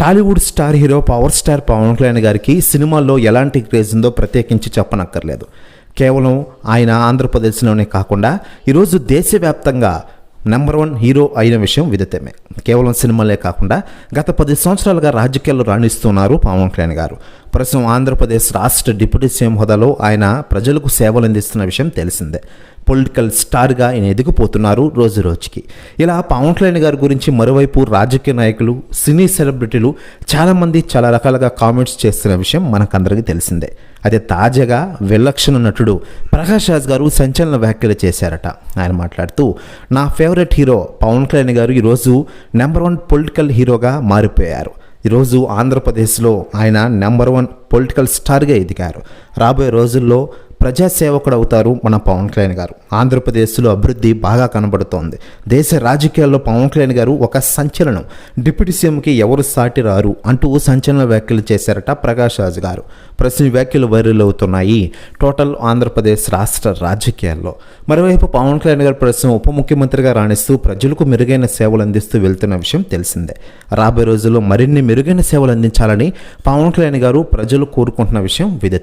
Tollywood star hero power star Pawan Kalyan గారికి సినిమాల్లో ఎలాంటి క్రేజ్ ఉందో ప్రత్యేకించి చెప్పనక్కర్లేదు. కేవలం ఆయన ఆంధ్రప్రదేశ్లోనే కాకుండా ఈరోజు దేశవ్యాప్తంగా నెంబర్ 1 హీరో అయిన విషయం విదితమే. కేవలం సినిమాలే కాకుండా గత 10 సంవత్సరాలుగా రాజకీయాల్లో రాణిస్తున్నారు పవన్ కళ్యాణ్ గారు. ప్రస్తుతం ఆంధ్రప్రదేశ్ రాష్ట్ర డిప్యూటీ సీఎం హోదాలో ఆయన ప్రజలకు సేవలు అందిస్తున్న విషయం తెలిసిందే. పొలిటికల్ స్టార్గా ఆయన ఎదిగిపోతున్నారు రోజు రోజుకి. ఇలా పవన్ కళ్యాణ్ గారి గురించి మరోవైపు రాజకీయ నాయకులు, సినీ సెలబ్రిటీలు చాలామంది చాలా రకాలుగా కామెంట్స్ చేస్తున్న విషయం మనకందరికీ తెలిసిందే. అదే తాజాగా విలక్షణ నటుడు ప్రకాష్ రాజ్ గారు సంచలన వ్యాఖ్యలు చేశారట. ఆయన మాట్లాడుతూ, నా ఫేవరెట్ హీరో పవన్ కళ్యాణ్ గారు ఈరోజు నెంబర్ 1 పొలిటికల్ హీరోగా మారిపోయారు. ఈరోజు ఆంధ్రప్రదేశ్లో ఆయన నెంబర్ 1 పొలిటికల్ స్టార్గా ఎదిగారు. రాబోయే రోజుల్లో ప్రజాసేవకుడు అవుతారు మన పవన్ కళ్యాణ్ గారు. ఆంధ్రప్రదేశ్లో అభివృద్ధి బాగా కనబడుతోంది. దేశ రాజకీయాల్లో పవన్ కళ్యాణ్ గారు ఒక సంచలనం. డిప్యూటీ సీఎంకి ఎవరు సాటి రారు అంటూ సంచలన వ్యాఖ్యలు చేశారట ప్రకాష్ రాజ్ గారు. ప్రస్తుత వ్యాఖ్యలు వైరల్ అవుతున్నాయి టోటల్ ఆంధ్రప్రదేశ్ రాష్ట్ర రాజకీయాల్లో. మరోవైపు పవన్ కళ్యాణ్ గారు ప్రస్తుతం ఉప ముఖ్యమంత్రిగా రాణిస్తూ ప్రజలకు మెరుగైన సేవలు అందిస్తూ వెళ్తున్న విషయం తెలిసిందే. రాబోయే రోజుల్లో మరిన్ని మెరుగైన సేవలు అందించాలని పవన్ కళ్యాణ్ గారు ప్రజలు కోరుకుంటున్న విషయం విదితం.